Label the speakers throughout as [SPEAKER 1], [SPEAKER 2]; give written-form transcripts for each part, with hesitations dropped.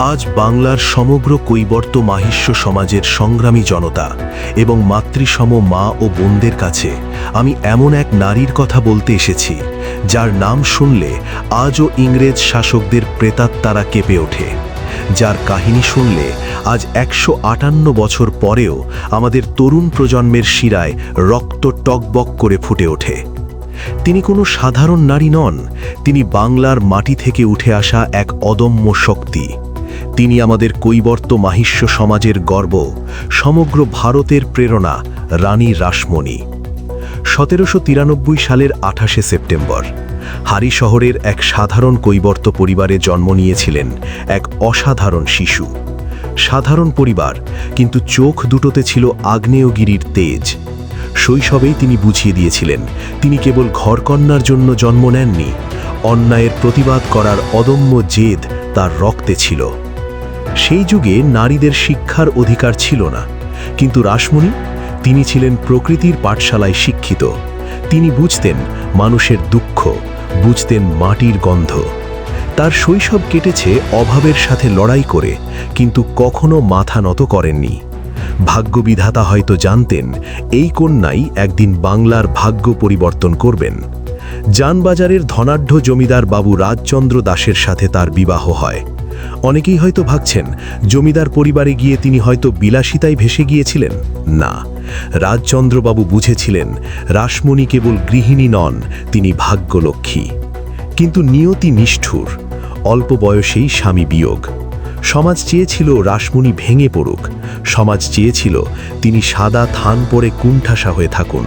[SPEAKER 1] আজ বাংলার সমগ্র কৈবর্ত মাহিষ্য সমাজের সংগ্রামী জনতা এবং মাতৃসম মা ও বোনদের কাছে আমি এমন এক নারীর কথা বলতে এসেছি, যার নাম শুনলে আজও ইংরেজ শাসকদের প্রেতাত্মারা কেঁপে ওঠে, যার কাহিনী শুনলে আজ ১৫৮ বছর পরেও আমাদের তরুণ প্রজন্মের শিরায় রক্ত টকবক করে ফুটে ওঠে। তিনি কোনো সাধারণ নারী নন, তিনি বাংলার মাটি থেকে উঠে আসা এক অদম্য শক্তি। তিনি আমাদের কৈবর্ত মাহিষ্য সমাজের গর্ব, সমগ্র ভারতের প্রেরণা, রানী রাসমণি। ১৭৯৩ সালের ২৮শে সেপ্টেম্বর হারি শহরের এক সাধারণ কৈবর্ত পরিবারে জন্ম নিয়েছিলেন এক অসাধারণ শিশু। সাধারণ পরিবার, কিন্তু চোখ দুটোতে ছিল আগ্নেয়গিরির তেজ। শৈশবেই তিনি বুঝিয়ে দিয়েছিলেন তিনি কেবল ঘরকন্যার জন্য জন্ম নেননি, অন্যায়ের প্রতিবাদ করার অদম্য জেদ তার রক্তে ছিল। সেই যুগে নারীদের শিক্ষার অধিকার ছিল না, কিন্তু রাসমণি, তিনি ছিলেন প্রকৃতির পাঠশালায় শিক্ষিত। তিনি বুঝতেন মানুষের দুঃখ, বুঝতেন মাটির গন্ধ। তার শৈশব কেটেছে অভাবের সাথে লড়াই করে, কিন্তু কখনো মাথা নত করেননি। ভাগ্যবিধাতা হয়তো জানতেন এই কন্যাই একদিন বাংলার ভাগ্য পরিবর্তন করবেন। জানবাজারের ধনাঢ্য জমিদার বাবু রাজচন্দ্র দাসের সাথে তার বিবাহ হয়। অনেকেই হয়তো ভাবছেন জমিদার পরিবারে গিয়ে তিনি হয়তো বিলাসিতায় ভেসে গিয়েছিলেন। না, রাজচন্দ্রবাবু বুঝেছিলেন রাসমণি কেবল গৃহিণী নন, তিনি ভাগ্যলক্ষ্মী। কিন্তু নিয়তি নিষ্ঠুর, অল্প বয়সেই স্বামী বিয়োগ। সমাজ চেয়েছিল রাসমণি ভেঙে পড়ুক, সমাজ চেয়েছিল তিনি সাদা থান পরে কুণ্ঠাসা হয়ে থাকুন,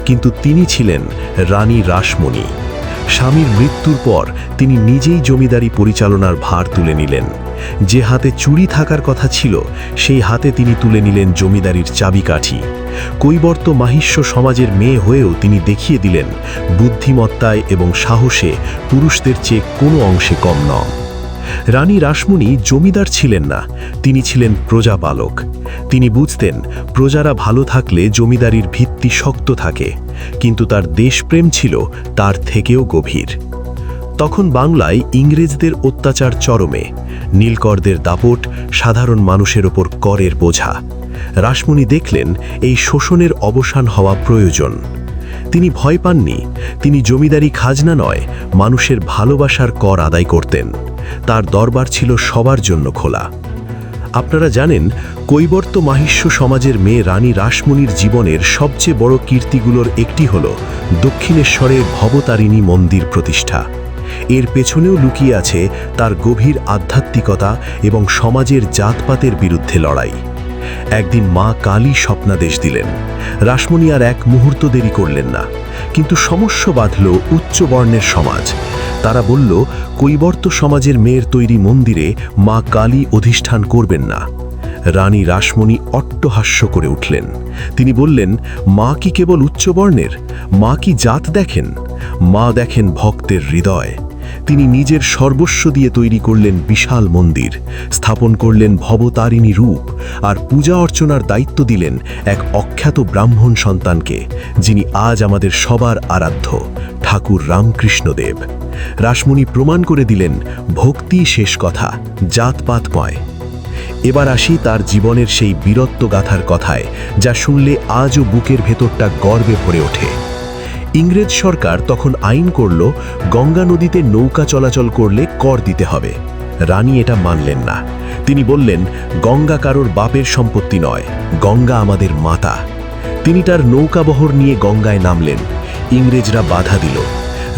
[SPEAKER 1] কিন্তু তিনি ছিলেন রানী রাসমণি। স্বামীর মৃত্যুর পর তিনি নিজেই জমিদারি পরিচালনার ভার তুলে নিলেন। যে হাতে চুরি থাকার কথা ছিল, সেই হাতে তিনি তুলে নিলেন জমিদারির চাবিকাঠি। কৈবর্ত মাহিষ্য সমাজের মেয়ে হয়েও তিনি দেখিয়ে দিলেন বুদ্ধিমত্তায় এবং সাহসে পুরুষদের চেয়ে কোনো অংশে কম নন। রানী রাসমণি জমিদার ছিলেন না, তিনি ছিলেন প্রজাপালক। তিনি বুঝতেন প্রজারা ভালো থাকলে জমিদারির ভিত্তি শক্ত থাকে, কিন্তু তার দেশপ্রেম ছিল তার থেকেও গভীর। তখন বাংলায় ইংরেজদের অত্যাচার চরমে, নীলকরদের দাপট, সাধারণ মানুষের ওপর করের বোঝা। রাসমণি দেখলেন এই শোষণের অবসান হওয়া প্রয়োজন। তিনি ভয় পাননি, তিনি জমিদারি খাজনা নয়, মানুষের ভালোবাসার কর আদায় করতেন। তার দরবার ছিল সবার জন্য খোলা। আপনারা জানেন, কৈবর্ত মাহিষ্য সমাজের মেয়ে রানী রাসমণির জীবনের সবচেয়ে বড় কীর্তিগুলোর একটি হল দক্ষিণেশ্বরে ভবতারিণী মন্দির প্রতিষ্ঠা। এর পেছনেও লুকিয়ে আছে তার গভীর আধ্যাত্মিকতা এবং সমাজের জাতপাতের বিরুদ্ধে লড়াই। একদিন মা কালী স্বপ্নাদেশ দিলেন। রাসমণি আর এক মুহূর্ত দেরি করলেন না, কিন্তু সমস্যা বাঁধল উচ্চ বর্ণের সমাজ। তারা বলল, কৈবর্ত সমাজের মেয়ের তৈরি মন্দিরে মা কালী অধিষ্ঠান করবেন না। রানী রাসমণি অট্টহাস্য করে উঠলেন। তিনি বললেন, মা কি কেবল উচ্চবর্ণের? মা কি জাত দেখেন? মা দেখেন ভক্তের হৃদয়। তিনি নিজের সর্বস্ব দিয়ে তৈরি করলেন বিশাল মন্দির, স্থাপন করলেন ভবতারিণী রূপ, আর পূজা অর্চনার দায়িত্ব দিলেন এক অখ্যাত ব্রাহ্মণ সন্তানকে, যিনি আজ আমাদের সবার আরাধ্য ঠাকুর রামকৃষ্ণদেব। রাসমণি প্রমাণ করে দিলেন ভক্তি শেষ কথা, জাতপাতময়। এবার আসি তার জীবনের সেই বীরত্ব গাথার কথায়, যা শুনলে আজও বুকের ভেতরটা গর্বে ভরে ওঠে। ইংরেজ সরকার তখন আইন করল গঙ্গা নদীতে নৌকা চলাচল করলে কর দিতে হবে। রানী এটা মানলেন না। তিনি বললেন, গঙ্গা কারোর বাপের সম্পত্তি নয়, গঙ্গা আমাদের মাতা। তিনি তার নৌকাবহর নিয়ে গঙ্গায় নামলেন। ইংরেজরা বাধা দিল।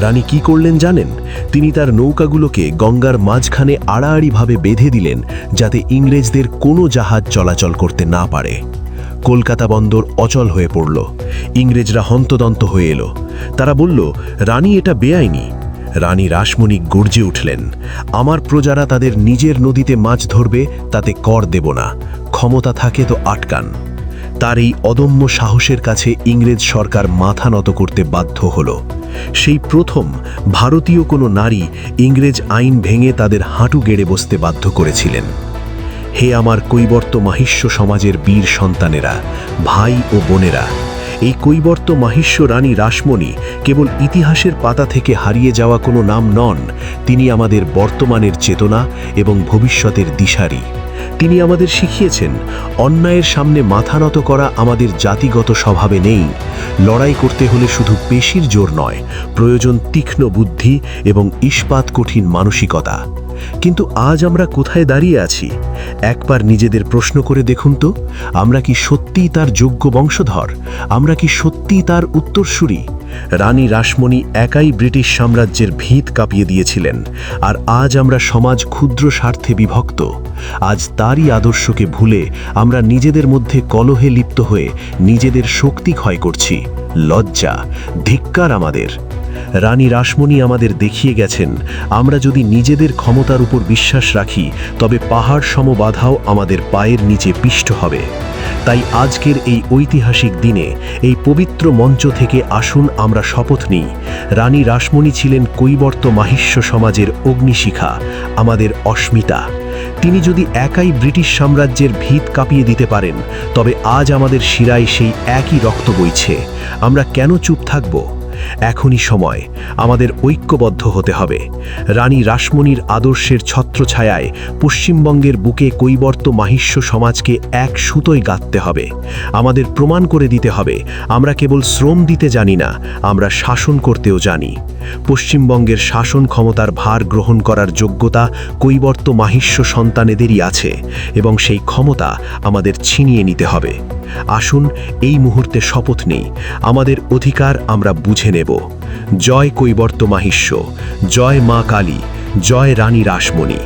[SPEAKER 1] রানী কি করলেন জানেন? তিনি তার নৌকাগুলোকে গঙ্গার মাঝখানে আড়াআড়িভাবে বেঁধে দিলেন, যাতে ইংরেজদের কোনো জাহাজ চলাচল করতে না পারে। কলকাতা বন্দর অচল হয়ে পড়ল। ইংরেজরা হন্তদন্ত হয়ে এলো। তারা বলল, রানী এটা বেআইনি। রানী রাসমণি গর্জে উঠলেন, আমার প্রজারা তাদের নিজের নদীতে মাছ ধরবে, তাতে কর দেব না। ক্ষমতা থাকে তো আটকান। তার এই অদম্য সাহসের কাছে ইংরেজ সরকার মাথা নত করতে বাধ্য হল। সেই প্রথম ভারতীয় কোনো নারী ইংরেজ আইন ভেঙে তাদের হাঁটু গেড়ে বসতে বাধ্য করেছিলেন। হে আমার কৈবর্ত মাহিষ্য সমাজের বীর সন্তানেরা, ভাই ও বোনেরা, এই কৈবর্ত মাহিষ্য রানী রাসমণি কেবল ইতিহাসের পাতা থেকে হারিয়ে যাওয়া কোনো নাম নন, তিনি আমাদের বর্তমানের চেতনা এবং ভবিষ্যতের দিশারি। তিনি আমাদের শিখিয়েছেন, অন্যায়ের সামনে মাথা নত করা আমাদের জাতিগত স্বভাবে নেই। লড়াই করতে হলে শুধু পেশির জোর নয়, প্রয়োজন তীক্ষ্ণ বুদ্ধি এবং ইস্পাত কঠিন মানসিকতা। কিন্তু আজ আমরা কোথায় দাঁড়িয়ে আছি? একবার নিজেদের প্রশ্ন করে দেখুন তো, আমরা কি সত্যিই তার যোগ্য বংশধর? আমরা কি সত্যিই তার উত্তরসূরি? রানী রাসমণি একাই ব্রিটিশ সাম্রাজ্যের ভিত কাঁপিয়ে দিয়েছিলেন, আর আজ আমরা সমাজ ক্ষুদ্র স্বার্থে বিভক্ত। আজ তারই আদর্শকে ভুলে আমরা নিজেদের মধ্যে কলহে লিপ্ত হয়ে নিজেদের শক্তি ক্ষয় করছি। লজ্জা, ধিক্কার আমাদের। রানী রাসমণি আমাদের দেখিয়ে গেছেন, আমরা যদি নিজেদের ক্ষমতার উপর বিশ্বাস রাখি, তবে পাহাড় সম বাধাও আমাদের পায়ের নিচে পিষ্ট হবে। তাই আজকের এই ঐতিহাসিক দিনে এই পবিত্র মঞ্চ থেকে আসুন আমরা শপথ নিই, রানী রাসমণি ছিলেন কৈবর্ত মাহিষ্য সমাজের অগ্নিশিখা, আমাদের অস্মিতা। তিনি যদি একাই ব্রিটিশ সাম্রাজ্যের ভিত কাঁপিয়ে দিতে পারেন, তবে আজ আমাদের শিরায় সেই একই রক্ত বইছে। আমরা কেন চুপ থাকব? এখনই সময়, আমাদের ঐক্যবদ্ধ হতে হবে। রানী রাসমণির আদর্শের ছত্রছায়ায় পশ্চিমবঙ্গের বুকে কৈবর্ত মাহিষ্য সমাজকে এক সুতোয় গাঁথতে হবে। আমাদের প্রমাণ করে দিতে হবে, আমরা কেবল শ্রম দিতে জানি না, আমরা শাসন করতেও জানি। পশ্চিমবঙ্গের শাসন ক্ষমতার ভার গ্রহণ করার যোগ্যতা কৈবর্ত মাহিষ্য সন্তানেদেরই আছে, এবং সেই ক্ষমতা আমাদের ছিনিয়ে নিতে হবে। আসুন এই মুহূর্তে শপথ নেই, আমাদের অধিকার আমরা বুঝে নেব। জয় কৈবর্ত মাহিষ্য, জয় মা কালী, জয় রানী রাসমণি।